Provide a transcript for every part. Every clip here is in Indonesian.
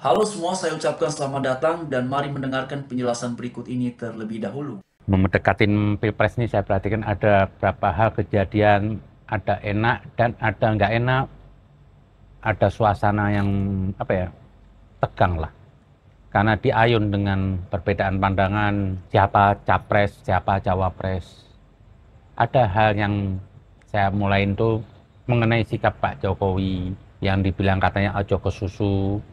Halo semua, saya ucapkan selamat datang dan mari mendengarkan penjelasan berikut ini terlebih dahulu. Memendekatin pilpres ini saya perhatikan ada beberapa hal kejadian, ada enak dan ada nggak enak, ada suasana yang tegang lah. Karena diayun dengan perbedaan pandangan siapa capres, siapa cawapres. Ada hal yang saya mulai itu mengenai sikap Pak Jokowi yang dibilang katanya ojo ke susu.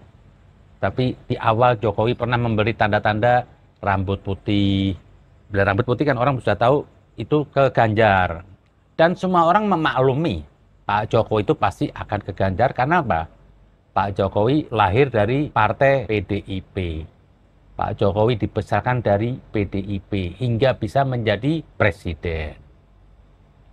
Tapi di awal Jokowi pernah memberi tanda-tanda rambut putih. Bila rambut putih kan orang sudah tahu itu ke Ganjar. Dan semua orang memaklumi Pak Jokowi itu pasti akan ke Ganjar karena apa? Pak Jokowi lahir dari partai PDIP. Pak Jokowi dibesarkan dari PDIP hingga bisa menjadi presiden.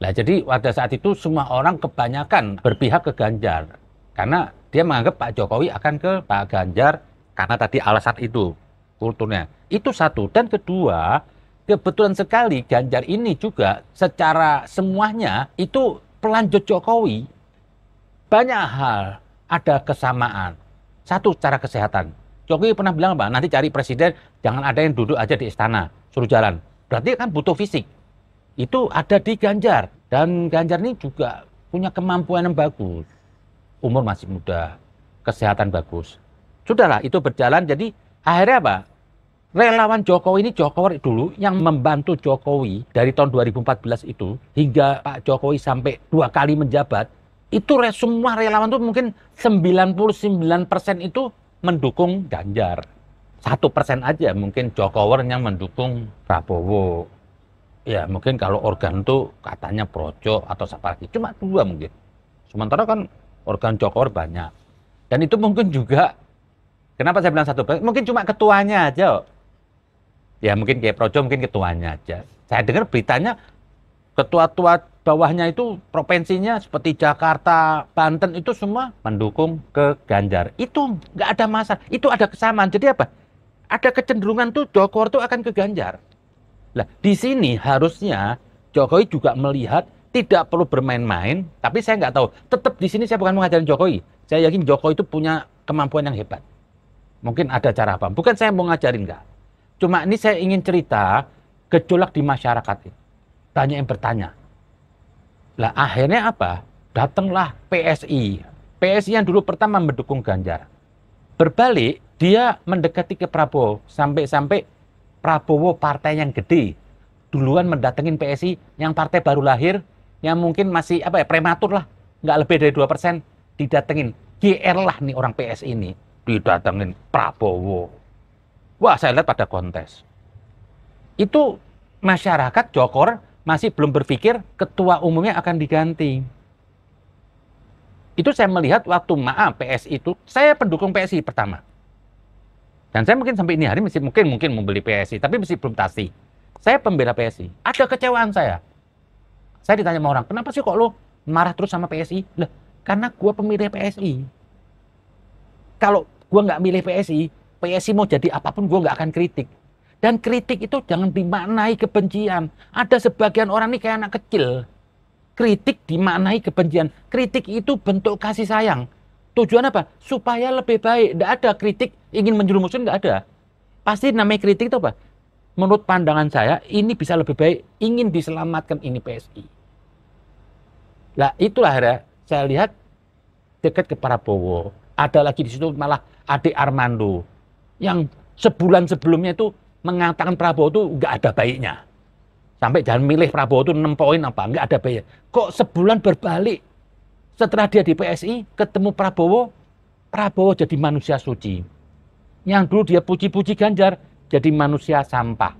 Nah, jadi pada saat itu semua orang kebanyakan berpihak ke Ganjar. Karena dia menganggap Pak Jokowi akan ke Pak Ganjar karena tadi alasan itu, kulturnya. Itu satu. Dan kedua, kebetulan sekali Ganjar ini juga secara semuanya itu pelanjut Jokowi. Banyak hal ada kesamaan. Satu, secara kesehatan. Jokowi pernah bilang apa? Nanti cari presiden, jangan ada yang duduk aja di istana, suruh jalan. Berarti kan butuh fisik. Itu ada di Ganjar. Dan Ganjar ini juga punya kemampuan yang bagus. Umur masih muda, kesehatan bagus. Sudahlah, itu berjalan. Jadi akhirnya apa? Relawan Jokowi ini Jokowi dulu yang membantu Jokowi dari tahun 2014 itu hingga Pak Jokowi sampai 2 kali menjabat. Itu semua relawan itu mungkin 99% itu mendukung Ganjar. 1% aja mungkin Jokowi yang mendukung Prabowo. Ya mungkin kalau organ itu katanya projo atau siapa lagi. Cuma 2 mungkin. Sementara kan organ Jokowi banyak. Dan itu mungkin juga, kenapa saya bilang 1%? Mungkin cuma ketuanya aja. Ya mungkin kayak projo mungkin ketuanya aja. Saya dengar beritanya ketua-tua bawahnya itu provinsinya seperti Jakarta, Banten itu semua mendukung ke Ganjar. Itu nggak ada masalah. Itu ada kesamaan. Jadi apa? Ada kecenderungan tuh Jokowi tuh akan ke Ganjar. Nah, di sini harusnya Jokowi juga melihat tidak perlu bermain-main, tapi saya nggak tahu. Tetap di sini saya bukan mengajarin Jokowi. Saya yakin Jokowi itu punya kemampuan yang hebat. Mungkin ada cara apa. Bukan saya mau ngajarin, nggak. Cuma ini saya ingin cerita gejolak di masyarakat. Banyak yang bertanya. Lah akhirnya apa? Datanglah PSI. PSI yang dulu pertama mendukung Ganjar. Berbalik, dia mendekati ke Prabowo. Sampai-sampai Prabowo partai yang gede duluan mendatengin PSI yang partai baru lahir yang mungkin masih prematur lah, nggak lebih dari 2%, didatengin. GR lah nih orang PSI ini didatengin Prabowo. Wah, saya lihat pada kontes itu masyarakat Jokowi masih belum berpikir ketua umumnya akan diganti. Itu saya melihat waktu PSI itu, saya pendukung PSI pertama. Dan saya mungkin sampai ini hari masih mungkin membeli PSI, tapi masih belum pasti. Saya pembela PSI. Ada kecewaan saya. Saya ditanya sama orang, kenapa sih kok lo marah terus sama PSI? Lah, karena gue pemilih PSI. Kalau gue nggak milih PSI, PSI mau jadi apapun gue nggak akan kritik. Dan kritik itu jangan dimaknai kebencian. Ada sebagian orang nih kayak anak kecil. Kritik dimaknai kebencian. Kritik itu bentuk kasih sayang. Tujuan apa? Supaya lebih baik. Tidak ada kritik ingin menjerumuskan, nggak ada. Pasti namanya kritik itu apa? Menurut pandangan saya, ini bisa lebih baik. Ingin diselamatkan ini PSI. Nah, itulah akhirnya saya lihat dekat ke Prabowo. Ada lagi di situ malah adik Armando. Yang sebulan sebelumnya itu mengatakan Prabowo itu nggak ada baiknya. Sampai jangan milih Prabowo itu 6 poin apa, nggak ada baiknya. Kok sebulan berbalik? Setelah dia di PSI, ketemu Prabowo, Prabowo jadi manusia suci. Yang dulu dia puji-puji Ganjar, jadi manusia sampah.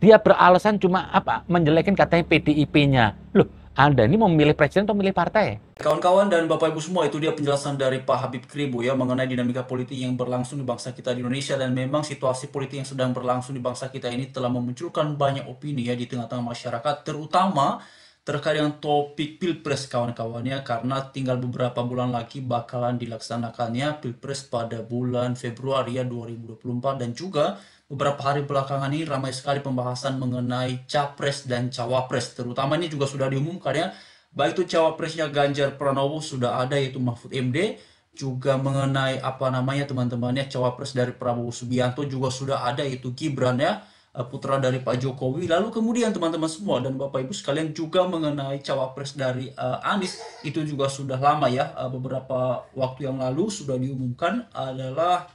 Dia beralasan cuma menjelekkan katanya PDIP-nya. Loh, Anda ini mau memilih presiden atau memilih partai? Kawan-kawan dan Bapak Ibu semua, itu dia penjelasan dari Pak Habib Kribo ya mengenai dinamika politik yang berlangsung di bangsa kita di Indonesia, dan memang situasi politik yang sedang berlangsung di bangsa kita ini telah memunculkan banyak opini ya di tengah-tengah masyarakat, terutama terkait dengan topik Pilpres kawan-kawannya, karena tinggal beberapa bulan lagi bakalan dilaksanakannya Pilpres pada bulan Februari ya 2024, dan juga beberapa hari belakangan ini ramai sekali pembahasan mengenai Capres dan Cawapres, terutama ini juga sudah diumumkan ya. Baik itu cawapresnya Ganjar Pranowo sudah ada, yaitu Mahfud MD, juga mengenai apa namanya teman-temannya cawapres dari Prabowo Subianto juga sudah ada, itu Gibran ya, putra dari Pak Jokowi. Lalu kemudian teman-teman semua dan Bapak Ibu sekalian juga mengenai cawapres dari Anies, itu juga sudah lama ya, beberapa waktu yang lalu sudah diumumkan adalah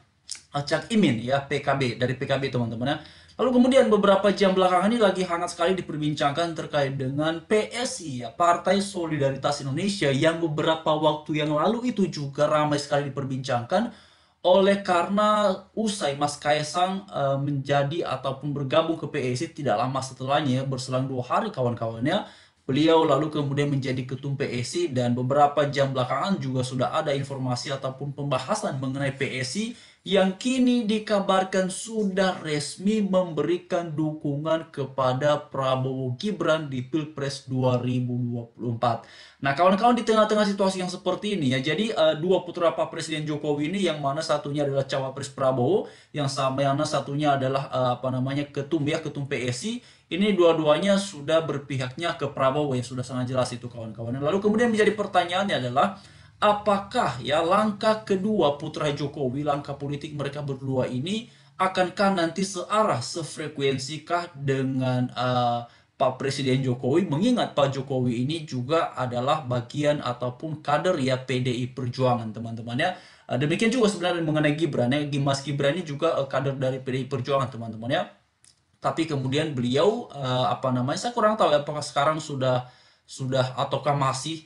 Cak Imin ya, PKB, dari PKB teman-teman ya. Lalu kemudian beberapa jam belakangan ini lagi hangat sekali diperbincangkan terkait dengan PSI ya, Partai Solidaritas Indonesia, yang beberapa waktu yang lalu itu juga ramai sekali diperbincangkan oleh karena usai Mas Kaisang menjadi ataupun bergabung ke PSI tidak lama setelahnya, berselang 2 hari kawan-kawannya, beliau lalu kemudian menjadi ketum PSI, dan beberapa jam belakangan juga sudah ada informasi ataupun pembahasan mengenai PSI yang kini dikabarkan sudah resmi memberikan dukungan kepada Prabowo Gibran di Pilpres 2024. Nah, kawan-kawan, di tengah-tengah situasi yang seperti ini ya, jadi dua putra Pak Presiden Jokowi ini, yang mana satunya adalah cawapres Prabowo, yang sama yang satunya adalah apa namanya ketum ya, ketum PSI. Ini dua-duanya sudah berpihaknya ke Prabowo, yang sudah sangat jelas itu kawan-kawan. Lalu kemudian menjadi pertanyaannya adalah, apakah ya langkah kedua putra Jokowi, langkah politik mereka berdua ini akankah nanti searah, sefrekuensikah dengan Pak Presiden Jokowi, mengingat Pak Jokowi ini juga adalah bagian ataupun kader ya PDI Perjuangan teman-teman ya. Demikian juga sebenarnya mengenai Gibran ya, Mas Gibran ini juga kader dari PDI Perjuangan teman-teman ya. Tapi kemudian beliau apa namanya, saya kurang tahu ya, apakah sekarang sudah ataukah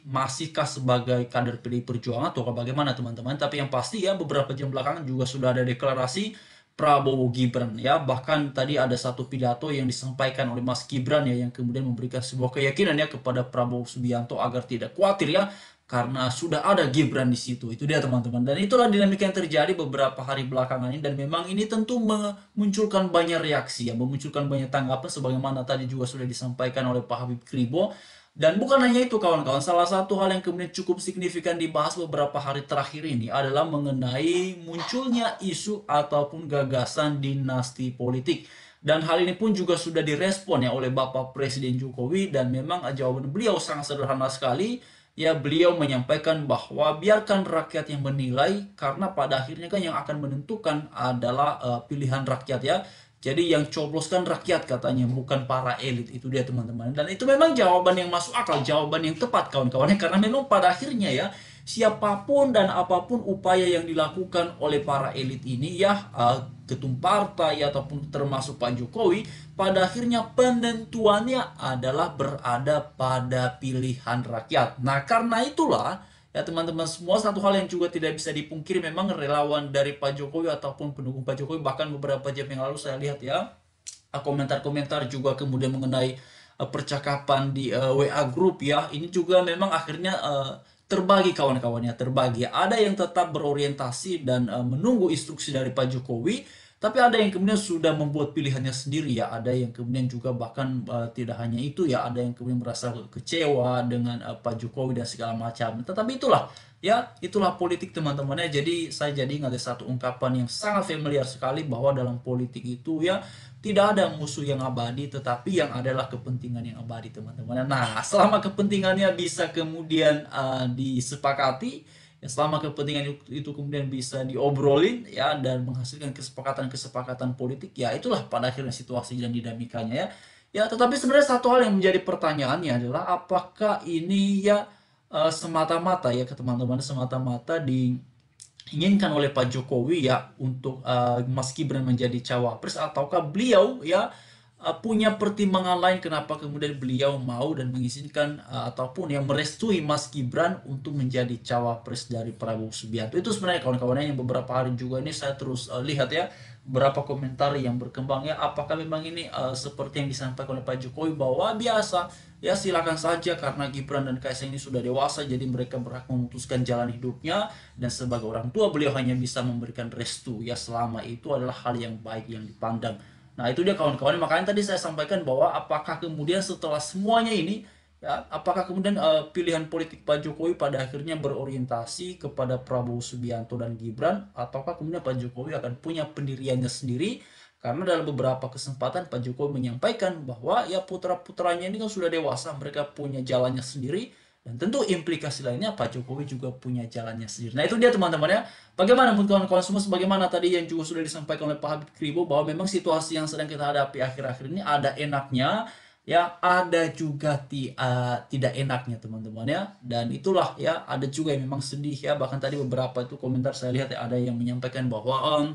masihkah sebagai kader PDI Perjuangan ataukah bagaimana teman-teman. Tapi yang pasti ya, beberapa jam belakangan juga sudah ada deklarasi Prabowo Gibran ya. Bahkan tadi ada satu pidato yang disampaikan oleh Mas Gibran ya, yang kemudian memberikan sebuah keyakinan ya kepada Prabowo Subianto agar tidak khawatir ya, karena sudah ada Gibran di situ. Itu dia teman-teman. Dan itulah dinamika yang terjadi beberapa hari belakangan ini, dan memang ini tentu memunculkan banyak reaksi ya, memunculkan banyak tanggapan sebagaimana tadi juga sudah disampaikan oleh Pak Habib Kribo. Dan bukan hanya itu kawan-kawan, salah satu hal yang kemudian cukup signifikan dibahas beberapa hari terakhir ini adalah mengenai munculnya isu ataupun gagasan dinasti politik. Dan hal ini pun juga sudah direspon ya oleh Bapak Presiden Jokowi, dan memang jawaban beliau sangat sederhana sekali. Ya, beliau menyampaikan bahwa biarkan rakyat yang menilai, karena pada akhirnya kan yang akan menentukan adalah pilihan rakyat ya. Jadi yang cobloskan rakyat katanya, bukan para elit. Itu dia teman-teman. Dan itu memang jawaban yang masuk akal, jawaban yang tepat kawan-kawannya. Karena memang pada akhirnya ya, siapapun dan apapun upaya yang dilakukan oleh para elit ini ya, ketum partai ataupun termasuk Pak Jokowi, pada akhirnya penentuannya adalah berada pada pilihan rakyat. Nah, karena itulah ya teman-teman semua, satu hal yang juga tidak bisa dipungkiri, memang relawan dari Pak Jokowi ataupun pendukung Pak Jokowi, bahkan beberapa jam yang lalu saya lihat ya, komentar-komentar juga kemudian mengenai percakapan di WA Group ya, ini juga memang akhirnya terbagi kawan-kawannya, terbagi. Ada yang tetap berorientasi dan menunggu instruksi dari Pak Jokowi, tapi ada yang kemudian sudah membuat pilihannya sendiri ya. Ada yang kemudian juga bahkan tidak hanya itu ya, ada yang kemudian merasa kecewa dengan Pak Jokowi dan segala macam. Tetapi itulah ya, itulah politik teman-teman ya. Jadi saya jadi ingat ada satu ungkapan yang sangat familiar sekali, bahwa dalam politik itu ya tidak ada musuh yang abadi, tetapi yang adalah kepentingan yang abadi teman-teman. Nah, selama kepentingannya bisa kemudian disepakati, ya selama kepentingan itu kemudian bisa diobrolin ya, dan menghasilkan kesepakatan-kesepakatan politik, ya itulah pada akhirnya situasi dan dinamikanya ya. Ya, tetapi sebenarnya satu hal yang menjadi pertanyaannya adalah, apakah ini ya semata-mata ya ke teman-teman, semata-mata diinginkan oleh Pak Jokowi ya untuk Mas Gibran menjadi cawapres, ataukah beliau ya punya pertimbangan lain kenapa kemudian beliau mau dan mengizinkan ataupun yang merestui Mas Gibran untuk menjadi cawapres dari Prabowo Subianto. Itu sebenarnya kawan-kawannya yang beberapa hari juga ini saya terus lihat ya, beberapa komentar yang berkembang ya, apakah memang ini seperti yang disampaikan oleh Pak Jokowi, bahwa biasa ya silakan saja karena Gibran dan Kaisang ini sudah dewasa, jadi mereka berhak memutuskan jalan hidupnya, dan sebagai orang tua beliau hanya bisa memberikan restu ya, selama itu adalah hal yang baik yang dipandang. Nah, itu dia kawan-kawan, makanya tadi saya sampaikan bahwa apakah kemudian setelah semuanya ini ya, apakah kemudian pilihan politik Pak Jokowi pada akhirnya berorientasi kepada Prabowo Subianto dan Gibran, ataukah kemudian Pak Jokowi akan punya pendiriannya sendiri. Karena dalam beberapa kesempatan Pak Jokowi menyampaikan bahwa ya putra-putranya ini kan sudah dewasa, mereka punya jalannya sendiri, Dan tentu implikasi lainnya Pak Jokowi juga punya jalannya sendiri. Nah itu dia teman-teman ya. Bagaimana pun kawan-kawan semua, sebagaimana tadi yang juga sudah disampaikan oleh Pak Habib Kribo, bahwa memang situasi yang sedang kita hadapi akhir-akhir ini ada enaknya, ya ada juga tidak enaknya teman-teman ya. Dan itulah ya, ada juga yang memang sedih ya. Bahkan tadi beberapa itu komentar saya lihat ya, ada yang menyampaikan bahwa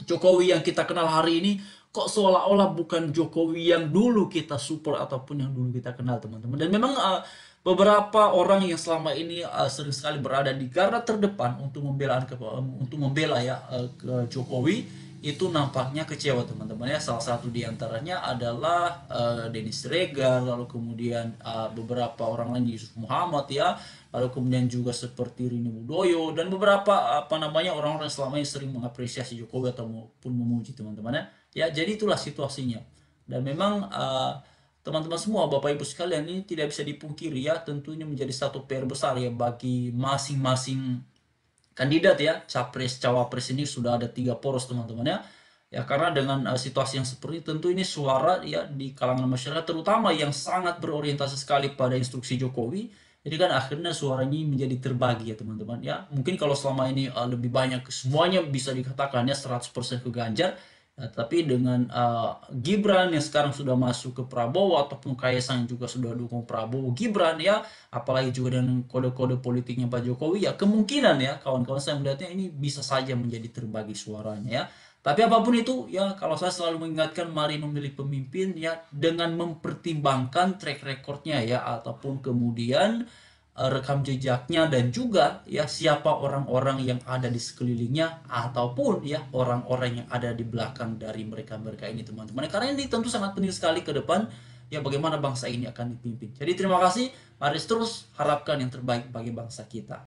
Jokowi yang kita kenal hari ini kok seolah-olah bukan Jokowi yang dulu kita support ataupun yang dulu kita kenal teman-teman. Dan memang beberapa orang yang selama ini sering sekali berada di garda terdepan untuk membela ya ke Jokowi itu nampaknya kecewa teman-teman ya. Salah satu di antaranya adalah Denny Siregar, lalu kemudian beberapa orang lain Yusuf Muhammad ya, lalu kemudian juga seperti Rini Wibowo dan beberapa orang-orang yang selama ini sering mengapresiasi Jokowi ataupun memuji teman-teman ya. Ya, jadi itulah situasinya. Dan memang teman-teman semua, Bapak Ibu sekalian, ini tidak bisa dipungkiri ya, tentunya menjadi satu PR besar ya bagi masing-masing kandidat ya. Capres cawapres ini sudah ada 3 poros teman-teman ya. Ya karena dengan situasi yang seperti tentu ini suara ya di kalangan masyarakat terutama yang sangat berorientasi sekali pada instruksi Jokowi. Jadi kan akhirnya suaranya menjadi terbagi ya teman-teman ya. Mungkin kalau selama ini lebih banyak semuanya bisa dikatakan ya 100% ke Ganjar. Ya, tapi dengan Gibran yang sekarang sudah masuk ke Prabowo ataupun Kaisang juga sudah dukung Prabowo Gibran ya, apalagi juga dengan kode-kode politiknya Pak Jokowi ya, kemungkinan ya kawan-kawan saya melihatnya ini bisa saja menjadi terbagi suaranya ya. Tapi apapun itu ya, kalau saya selalu mengingatkan mari memilih pemimpin ya dengan mempertimbangkan track recordnya ya, ataupun kemudian rekam jejaknya dan juga ya siapa orang-orang yang ada di sekelilingnya ataupun ya orang-orang yang ada di belakang dari mereka-mereka ini teman-teman. Karena ini tentu sangat penting sekali ke depan ya bagaimana bangsa ini akan dipimpin. Jadi terima kasih, mari terus harapkan yang terbaik bagi bangsa kita.